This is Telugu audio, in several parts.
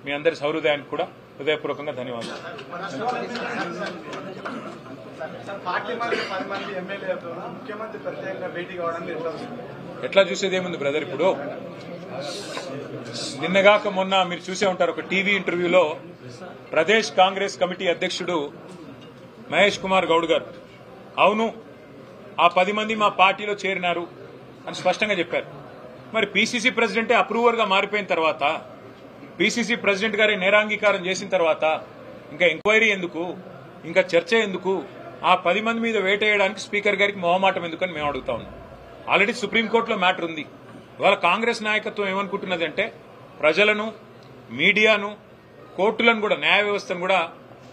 మీ అందరి సౌహృదయానికి కూడా హృదయపూర్వకంగా ధన్యవాదాలు. ఎట్లా చూసేది ఏముంది బ్రదర్, ఇప్పుడు నిన్నగాక మొన్న మీరు చూసే ఉంటారు ఒక టీవీ ఇంటర్వ్యూలో ప్రదేశ్ కాంగ్రెస్ కమిటీ అధ్యక్షుడు మహేష్ కుమార్ గౌడ్ గారు అవును ఆ 10 మంది మా పార్టీలో చేరినారు అని స్పష్టంగా చెప్పారు. మరి పీసీసీ ప్రెసిడెంటే అప్రూవర్ గా మారిపోయిన తర్వాత, పీసీసీ ప్రెసిడెంట్ గారి నేరాంగీకారం చేసిన తర్వాత ఇంకా ఎంక్వైరీ ఎందుకు, ఇంకా చర్చ ఎందుకు, ఆ 10 మంది మీద వేటేయడానికి స్పీకర్ గారికి మొహమాటం ఎందుకని మేము అడుగుతా ఉన్నాం. ఆల్రెడీ సుప్రీంకోర్టులో మ్యాటర్ ఉంది. ఇవాళ కాంగ్రెస్ నాయకత్వం ఏమనుకుంటున్నదంటే ప్రజలను, మీడియాను, కోర్టులను కూడా, న్యాయ వ్యవస్థను కూడా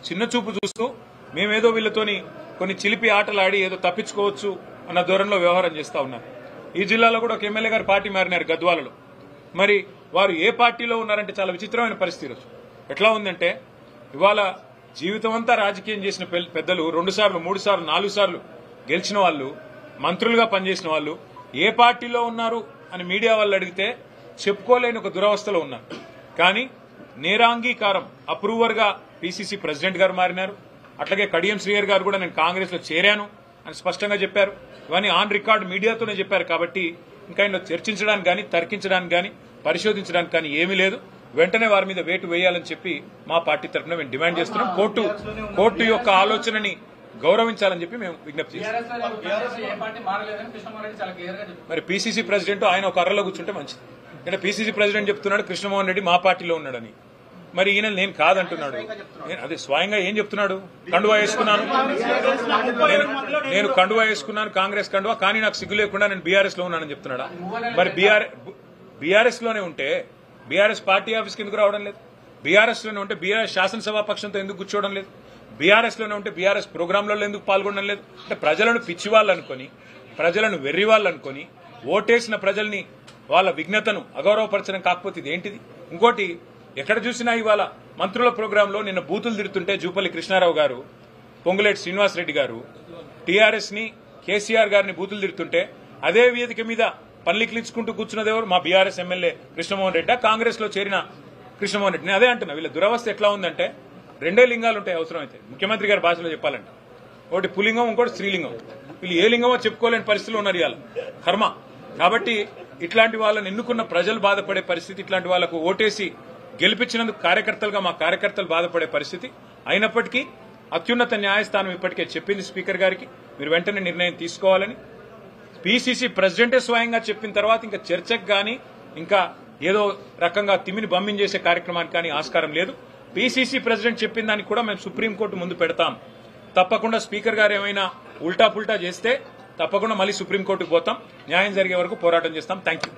చిన్న చూపు చూస్తూ మేమేదో వీళ్ళతోని కొన్ని చిలిపి ఆటలాడి ఏదో తప్పించుకోవచ్చు అన్న ధోరణిలో వ్యవహారం చేస్తా ఉన్నారు. ఈ జిల్లాలో కూడా ఒక ఎమ్మెల్యే గారు పార్టీ మారినారు గద్వాలలో. మరి వారు ఏ పార్టీలో ఉన్నారంటే చాలా విచిత్రమైన పరిస్థితి ఈరోజు. ఎట్లా ఉందంటే ఇవాళ జీవితం అంతా రాజకీయం చేసిన పెద్దలు 2 సార్లు 3 సార్లు 4 సార్లు గెలిచిన వాళ్ళు, మంత్రులుగా పనిచేసిన వాళ్ళు ఏ పార్టీలో ఉన్నారు అని మీడియా వాళ్ళు అడిగితే చెప్పుకోలేని ఒక దురవస్థలో ఉన్నారు. కానీ నేరాంగీకారం అప్రూవర్ గా పీసీసీ ప్రెసిడెంట్ గారు మారినారు. అట్లాగే కడియం శ్రీహర్ గారు కూడా నేను కాంగ్రెస్ లో చేరాను అని స్పష్టంగా చెప్పారు. ఇవన్నీ ఆన్ రికార్డు మీడియాతోనే చెప్పారు. కాబట్టి ఇంకా ఇందులో చర్చించడానికి కానీ, తర్కించడానికి కానీ, పరిశోధించడానికి కానీ ఏమీ లేదు. వెంటనే వారి మీద వేటు వేయాలని చెప్పి మా పార్టీ తరఫున మేము డిమాండ్ చేస్తున్నాం. కోర్టు యొక్క ఆలోచనని గౌరవించాలని చెప్పి మేము విజ్ఞప్తి చేస్తున్నాం. మరి పీసీసీ ప్రెసిడెంట్ ఆయన ఒక అర్రలో కూర్చుంటే మంచిది. అంటే పీసీసీ ప్రెసిడెంట్ చెప్తున్నాడు కృష్ణమోహన్ రెడ్డి మా పార్టీలో ఉన్నాడని, మరి ఈయన నేను కాదంటున్నాడు. అదే స్వయంగా ఏం చెప్తున్నాడు, కండువా వేసుకున్నాను, నేను కండువా వేసుకున్నాను కాంగ్రెస్ కండువా, కానీ నాకు సిగ్గు లేకుండా నేను బీఆర్ఎస్ లో ఉన్నానని చెప్తున్నాడా? మరి బీఆర్ఎస్ లోనే ఉంటే బీఆర్ఎస్ పార్టీ ఆఫీస్కి ఎందుకు రావడం లేదు? బీఆర్ఎస్ లోనే ఉంటే బీఆర్ఎస్ శాసనసభ పక్షంతో ఎందుకు కూర్చోవడం లేదు? బీఆర్ఎస్ లోనే ఉంటే బీఆర్ఎస్ ప్రోగ్రాంలలో ఎందుకు పాల్గొనడం లేదు? అంటే ప్రజలను పిచ్చివాళ్ళు అనుకుని, ప్రజలను వెర్రివాళ్ళు అనుకుని, ఓటేసిన ప్రజల్ని వాళ్ళ విఘ్నతను అగౌరవపరచడం కాకపోతే ఇది ఏంటిది? ఇంకోటి, ఎక్కడ చూసినా ఇవాళ మంత్రుల ప్రోగ్రాంలో నిన్న బూతులు తిడుతుంటే జూపల్లి కృష్ణారావు గారు, పొంగులేటి శ్రీనివాసరెడ్డి గారు టీఆర్ఎస్ ని, కేసీఆర్ గారిని బూతులు తిడుతుంటే అదే వేదిక మీద పల్లికిలించుకుంటూ కూర్చున్నది ఎవరు? మా బీఆర్ఎస్ ఎమ్మెల్యే కృష్ణమోహన్ రెడ్డి, కాంగ్రెస్ లో చేరిన కృష్ణమోహన్ రెడ్డి. నేను అదే అంటున్నా, వీళ్ళ దురవస్థ ఎట్లా ఉందంటే 2 లింగాలు ఉంటాయి అవసరమైతే, ముఖ్యమంత్రి గారి భాషలో చెప్పాలంటే. ఒకటి పులింగం, ఇంకోటి స్త్రీలింగం. వీళ్ళు ఏ లింగమో చెప్పుకోలేని పరిస్థితులు ఉన్నారు ఇవాళ, కర్మ. కాబట్టి ఇట్లాంటి వాళ్ళని ఎన్నుకున్న ప్రజలు బాధపడే పరిస్థితి, ఇట్లాంటి వాళ్లకు ఓటేసి గెలిపించినందుకు కార్యకర్తలుగా మా కార్యకర్తలు బాధపడే పరిస్థితి. అయినప్పటికీ అత్యున్నత న్యాయస్థానం ఇప్పటికే చెప్పింది స్పీకర్ గారికి, మీరు వెంటనే నిర్ణయం తీసుకోవాలని. పీసీసీ ప్రెసిడెంటే స్వయంగా చెప్పిన తర్వాత ఇంకా చర్చకు కానీ, ఇంకా ఏదో రకంగా తిమ్మిని బమ్మించేసే కార్యక్రమానికి కానీ ఆస్కారం లేదు. పీసీసీ ప్రెసిడెంట్ చెప్పిన దానికి కూడా మేము సుప్రీంకోర్టు ముందు పెడతాం. తప్పకుండా స్పీకర్ గారు ఏమైనా ఉల్టా పుల్టా చేస్తే తప్పకుండా మళ్ళీ సుప్రీంకోర్టుకు పోతాం. న్యాయం జరిగే వరకు పోరాటం చేస్తాం. Thank you.